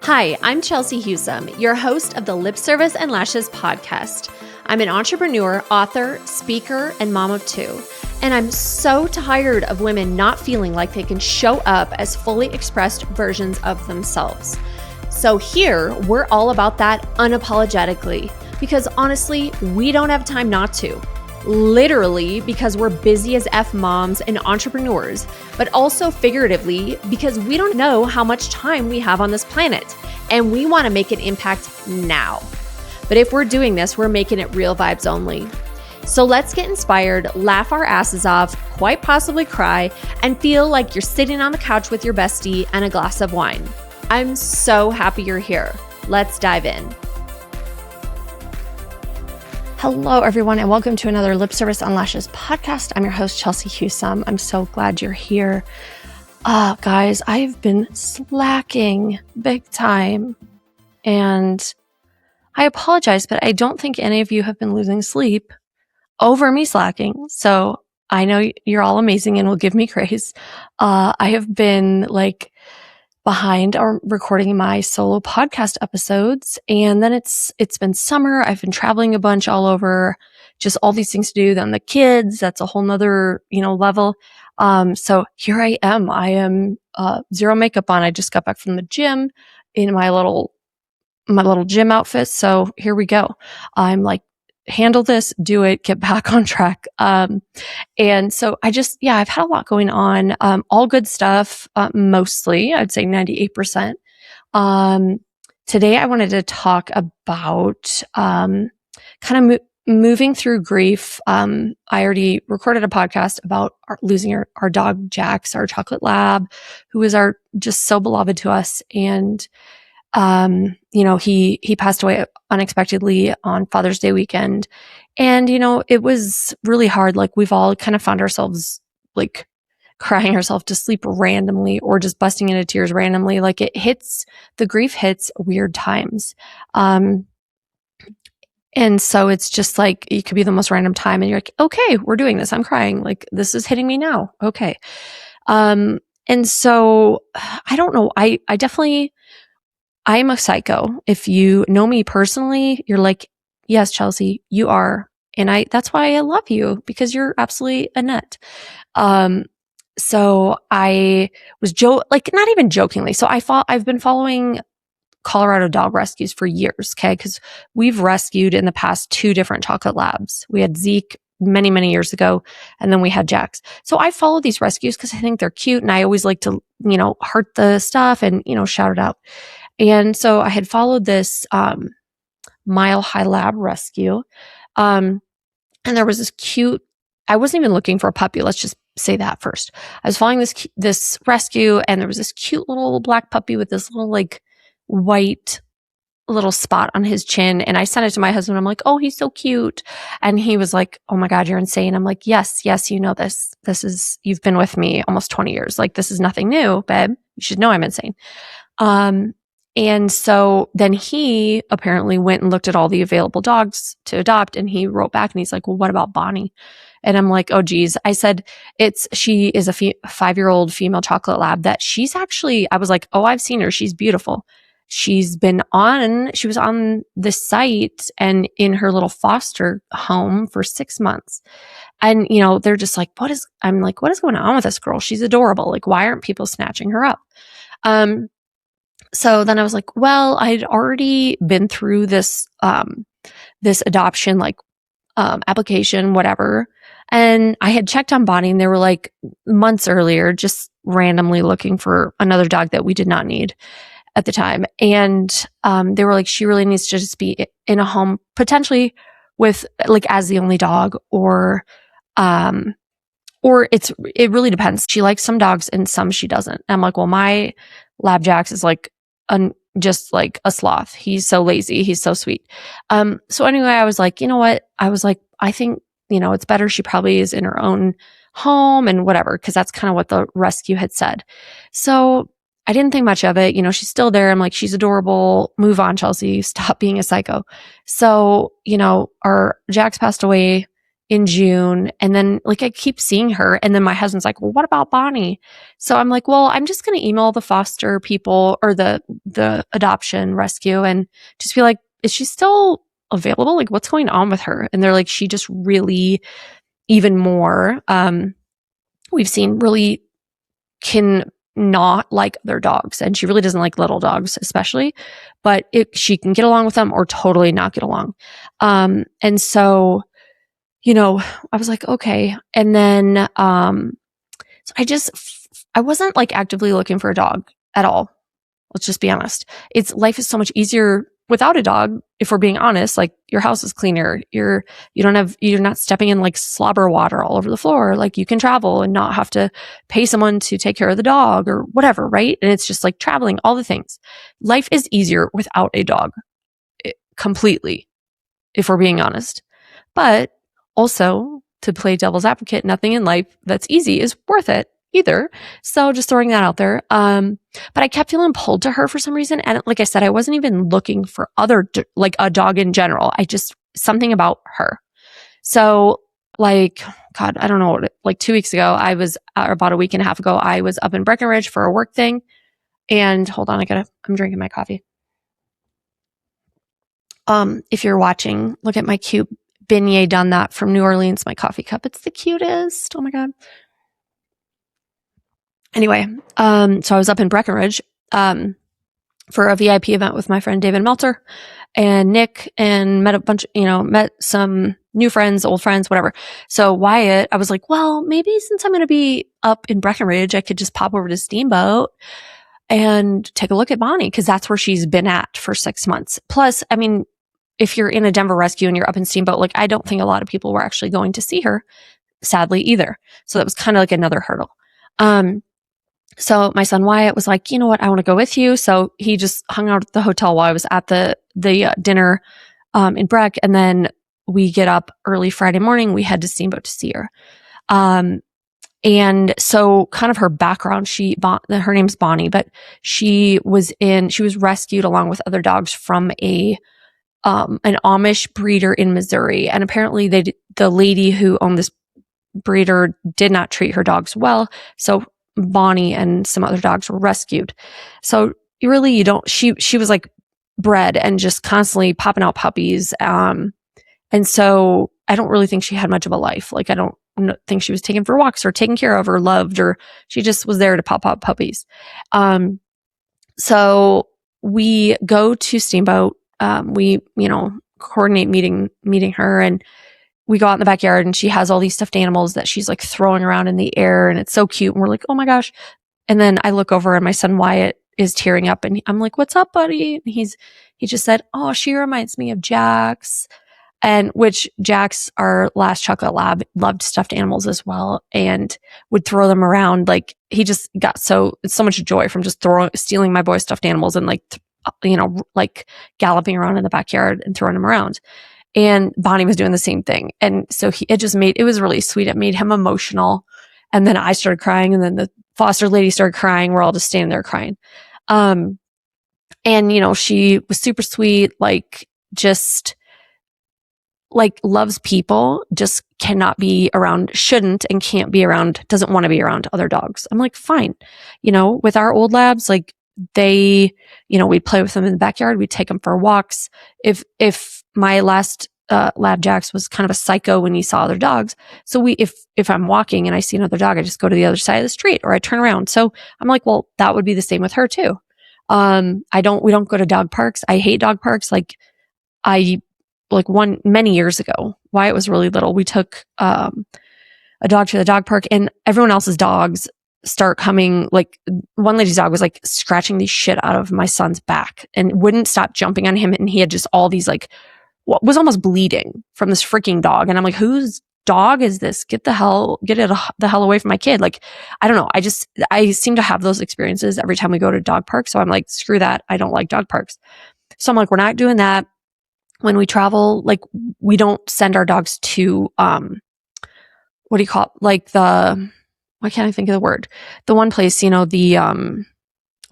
Hi, I'm Chelsea Hewsome, your host of the Lip Service and Lashes podcast. I'm an entrepreneur, author, speaker, and mom of two. And I'm so tired of women not feeling like they can show up as fully expressed versions of themselves. So here, we're all about that unapologetically, because honestly, we don't have time not to. Literally because we're busy as F moms and entrepreneurs, but also figuratively because we don't know how much time we have on this planet and we want to make an impact now. But if we're doing this, we're making it real vibes only. So let's get inspired, laugh our asses off, quite possibly cry, and feel like you're sitting on the couch with your bestie and a glass of wine. I'm so happy you're here. Let's dive in. Hello, everyone, and welcome to another Lip Service on Lashes podcast. I'm your host, Chelsea Hewsome. I'm so glad you're here. Guys, I've been slacking big time, and I apologize, but I don't think any of you have been losing sleep over me slacking. So I know you're all amazing and will give me grace. I have been behind on recording my solo podcast episodes. And then it's been summer. I've been traveling a bunch all over, just all these things to do. Then the kids, that's a whole nother, level. So here I am. I am, zero makeup on. I just got back from the gym in my little gym outfit. So here we go. I'm like, handle this, do it, get back on track. And so I've had a lot going on, all good stuff, mostly, I'd say 98%. Today I wanted to talk about, moving through grief. I already recorded a podcast about losing our dog, Jax, our chocolate lab, who is just so beloved to us. And he passed away unexpectedly on Father's Day weekend. And, it was really hard. We've all kind of found ourselves crying ourselves to sleep randomly or just busting into tears randomly. The grief hits weird times. And so it's just it could be the most random time and you're like, okay, we're doing this. I'm crying. This is hitting me now. Okay. And so I don't know. I'm a psycho. If you know me personally, you're like, yes, Chelsea, you are. And that's why I love you, because you're absolutely a nut. So I was not even jokingly. So I've been following Colorado dog rescues for years. Okay. Cause we've rescued in the past 2 different chocolate labs. We had Zeke many, many years ago. And then we had Jax. So I follow these rescues because I think they're cute. And I always like to, heart the stuff and, shout it out. And so I had followed this Mile High Lab rescue. And there was this cute, I wasn't even looking for a puppy. Let's just say that first. I was following this rescue, and there was this cute little black puppy with this little white little spot on his chin. And I sent it to my husband. I'm like, oh, he's so cute. And he was like, oh my God, you're insane. I'm like, yes, you know this. You've been with me almost 20 years. This is nothing new, babe. You should know I'm insane. And so then he apparently went and looked at all the available dogs to adopt, and he wrote back and he's like, well, what about Bonnie? And I'm like, oh geez. I said, she is a 5-year-old female chocolate lab that I was like, oh, I've seen her. She's beautiful. She was on this site and in her little foster home for 6 months. And, they're just like, what is going on with this girl? She's adorable. Why aren't people snatching her up? So then I was like, well, I'd already been through this adoption, application, whatever. And I had checked on Bonnie, and they were months earlier, just randomly looking for another dog that we did not need at the time. And, they were like, she really needs to just be in a home, potentially with as the only dog, or it really depends. She likes some dogs and some she doesn't. And I'm like, well, my Lab Jax is just like a sloth. He's so lazy. He's so sweet. So anyway, I was like, you know what? I was like, I think, it's better she probably is in her own home and whatever, because that's kind of what the rescue had said. So I didn't think much of it. She's still there. I'm like, she's adorable. Move on, Chelsea. Stop being a psycho. So, our Jax passed away in June. And then like I keep seeing her. And then my husband's like, well, what about Bonnie? So I'm like, well, I'm just going to email the foster people or the adoption rescue and just be like, is she still available? Like what's going on with her? And they're like, she just really even more, we've seen really can not like other dogs. And she really doesn't like little dogs, especially, but she can get along with them or totally not get along. And so, I was like, okay. And then, so I wasn't like actively looking for a dog at all. Let's just be honest. Life is so much easier without a dog. If we're being honest, like your house is cleaner. You're not stepping in like slobber water all over the floor. Like you can travel and not have to pay someone to take care of the dog or whatever. Right. And it's just like traveling, all the things. Life is easier without a dog completely, if we're being honest. But also, to play devil's advocate, nothing in life that's easy is worth it either. So just throwing that out there. But I kept feeling pulled to her for some reason. And like I said, I wasn't even looking for like a dog in general. Something about her. So like, God, I don't know, like 2 weeks ago, or about a week and a half ago, I was up in Breckenridge for a work thing. And hold on, I'm drinking my coffee. If you're watching, look at my cute beignet done that from New Orleans, my coffee cup. It's the cutest. Oh my God. Anyway, so I was up in Breckenridge, for a VIP event with my friend David Meltzer and Nick, and met some new friends, old friends, whatever. So Wyatt, I was like, well, maybe since I'm going to be up in Breckenridge, I could just pop over to Steamboat and take a look at Bonnie, because that's where she's been at for 6 months. Plus, I mean, if you're in a Denver rescue and you're up in Steamboat, like I don't think a lot of people were actually going to see her, sadly, either. So that was kind of like another hurdle. So my son Wyatt was like, you know what, I want to go with you. So he just hung out at the hotel while I was at the dinner in Breck. And then we get up early Friday morning. We head to Steamboat to see her. And so kind of her background, her name's Bonnie, but she was rescued along with other dogs from an Amish breeder in Missouri. And apparently the lady who owned this breeder did not treat her dogs well. So Bonnie and some other dogs were rescued. So she was like bred and just constantly popping out puppies. And so I don't really think she had much of a life. Like I don't think she was taken for walks or taken care of or loved, or she just was there to pop out puppies. So we go to Steamboat. We, coordinate meeting her, and we go out in the backyard, and she has all these stuffed animals that she's like throwing around in the air, and it's so cute. And we're like, oh my gosh. And then I look over and my son Wyatt is tearing up, and I'm like, what's up, buddy? And he just said, oh, she reminds me of Jax. And which Jax, our last chocolate lab, loved stuffed animals as well and would throw them around. Like he just got so much joy from just stealing my boy's stuffed animals and like galloping around in the backyard and throwing them around. And Bonnie was doing the same thing. And so it was really sweet. It made him emotional. And then I started crying, and then the foster lady started crying. We're all just standing there crying. And she was super sweet, like just like loves people, just cannot be around, shouldn't and can't be around, doesn't want to be around other dogs. I'm like, fine. With our old labs, like we'd play with them in the backyard. We'd take them for walks. If my last lab Jax was kind of a psycho when he saw other dogs. So if I'm walking and I see another dog, I just go to the other side of the street or I turn around. So I'm like, well, that would be the same with her too. We don't go to dog parks. I hate dog parks. Many years ago, Wyatt was really little, we took a dog to the dog park, and everyone else's dogs start coming. Like one lady's dog was like scratching the shit out of my son's back and wouldn't stop jumping on him, and he had just all these was almost bleeding from this freaking dog. And I'm like, whose dog is this? Get the hell away from my kid. Like, I don't know. I seem to have those experiences every time we go to dog parks. So I'm like, screw that. I don't like dog parks. So I'm like, we're not doing that. When we travel, like we don't send our dogs to, what do you call it? Like why can't I think of the word? The one place, the,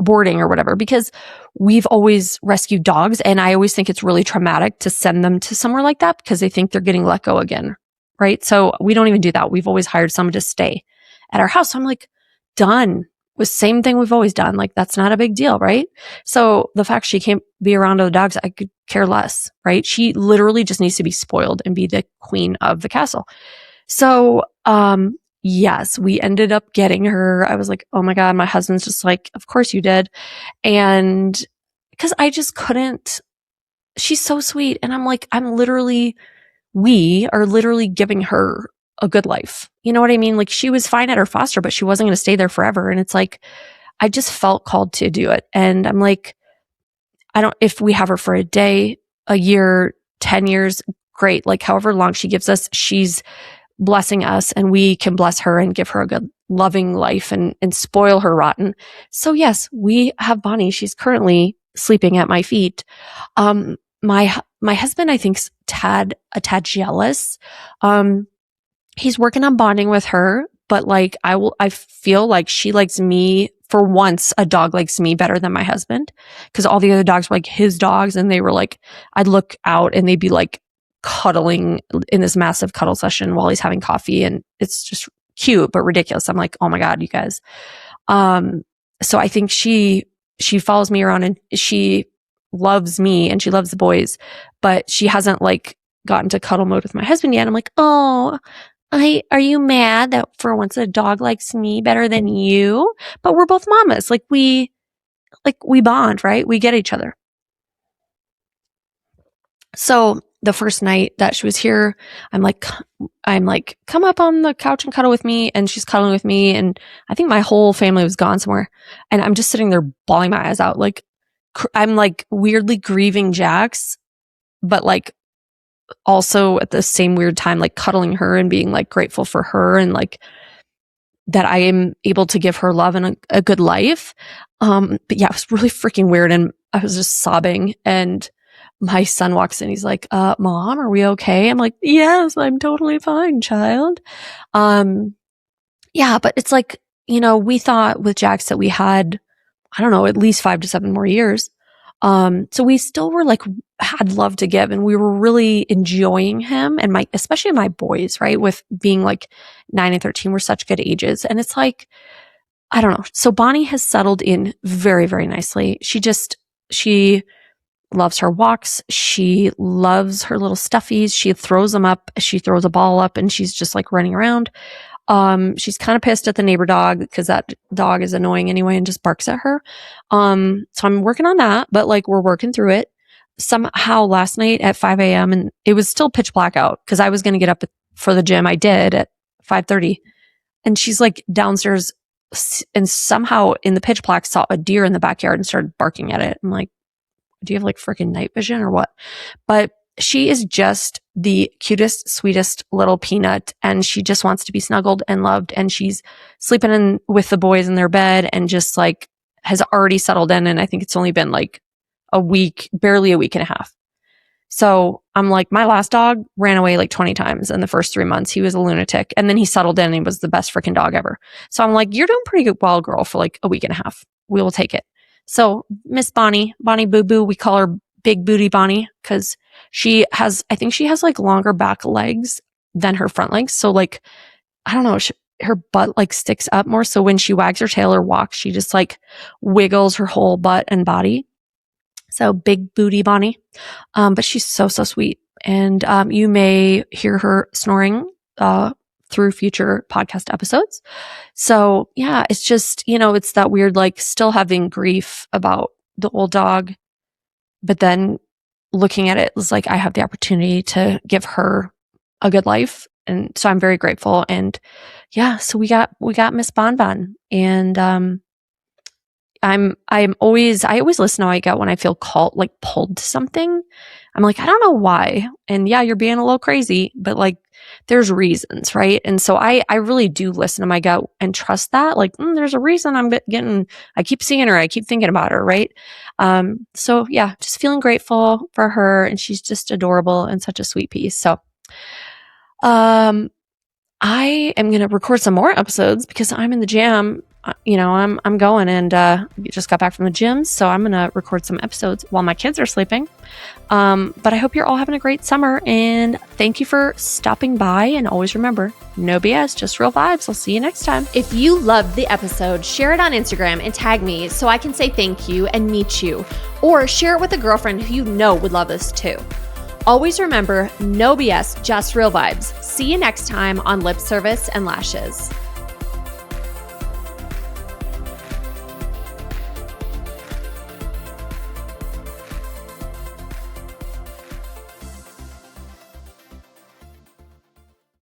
boarding or whatever, because we've always rescued dogs. And I always think it's really traumatic to send them to somewhere like that because they think they're getting let go again. right? So we don't even do that. We've always hired someone to stay at our house. So I'm like, done. Was same thing we've always done. Like, that's not a big deal, right? So the fact she can't be around other dogs, I could care less, right? She literally just needs to be spoiled and be the queen of the castle. So, yes, we ended up getting her. I was like, oh my God, my husband's just like, of course you did. And because I just couldn't, she's so sweet. And I'm like, we are literally giving her a good life. You know what I mean? Like, she was fine at her foster, but she wasn't going to stay there forever. And it's like, I just felt called to do it. And I'm like, if we have her for a day, a year, 10 years, great. Like, however long she gives us, she's blessing us and we can bless her and give her a good loving life and spoil her rotten. So yes, we have Bonnie. She's currently sleeping at my feet. My husband, I think, a tad jealous. He's working on bonding with her, but like, I feel like she likes me. For once, a dog likes me better than my husband, because all the other dogs were like his dogs, and they were like, I'd look out and they'd be like cuddling in this massive cuddle session while he's having coffee, and it's just cute but ridiculous. I'm like, oh my God, you guys. So I think she follows me around and she loves me and she loves the boys, but she hasn't like gotten to cuddle mode with my husband yet. I'm like, oh, are you mad that for once a dog likes me better than you? But we're both mamas. Like we bond, right? We get each other. So the first night that she was here, I'm like, come up on the couch and cuddle with me. And she's cuddling with me. And I think my whole family was gone somewhere. And I'm just sitting there bawling my eyes out. Like, I'm like weirdly grieving Jax, but like also at the same weird time, like cuddling her and being like grateful for her and like that I am able to give her love and a good life. But yeah, it was really freaking weird. And I was just sobbing, and my son walks in. He's like, Mom, are we okay? I'm like, yes, I'm totally fine, child. Yeah, but it's like, we thought with Jax that we had, I don't know, at least 5 to 7 more years. So we still were like, had love to give, and we were really enjoying him and especially my boys, right? With being like 9 and 13 were such good ages. And it's like, I don't know. So Bonnie has settled in very, very nicely. She loves her walks. She loves her little stuffies. She throws them up. She throws a ball up and she's just like running around. She's kind of pissed at the neighbor dog because that dog is annoying anyway and just barks at her. So I'm working on that, but like we're working through it. Somehow last night at 5 a.m. and it was still pitch black out because I was going to get up for the gym. I did at 5:30, and she's like downstairs and somehow in the pitch black saw a deer in the backyard and started barking at it. I'm like, do you have like freaking night vision or what? But she is just the cutest, sweetest little peanut, and she just wants to be snuggled and loved, and she's sleeping in with the boys in their bed and just like has already settled in. And I think it's only been like a week, barely a week and a half. So I'm like, my last dog ran away like 20 times in the first 3 months. He was a lunatic, and then he settled in and he was the best freaking dog ever. So I'm like, you're doing pretty good, well, girl, for like a week and a half. We will take it. So Miss Bonnie Boo Boo, we call her Big Booty Bonnie because I think she has like longer back legs than her front legs. So like, I don't know, her butt like sticks up more. So when she wags her tail or walks, she just like wiggles her whole butt and body. So Big Booty Bonnie. But she's so, so sweet. And you may hear her snoring through future podcast episodes. So yeah, it's just, it's that weird, like still having grief about the old dog, but then looking at it was like, I have the opportunity to give her a good life. And so I'm very grateful. And yeah, so we got Miss Bonbon, and I always listen to how I get when I feel pulled to something. I'm like, I don't know why. And yeah, you're being a little crazy, but like there's reasons, right? And so I really do listen to my gut and trust that. Like, there's a reason I keep seeing her. I keep thinking about her, right? So yeah, just feeling grateful for her, and she's just adorable and such a sweet piece. So, I am going to record some more episodes because I'm in the jam I'm going and just got back from the gym, so I'm gonna record some episodes while my kids are sleeping. But I hope you're all having a great summer, and thank you for stopping by. And always remember, no BS, just real vibes. I'll see you next time. If you loved the episode, share it on Instagram and tag me so I can say thank you and meet you, or share it with a girlfriend who you know would love this too. Always remember, no BS, just real vibes. See you next time on Lip Service and Lashes.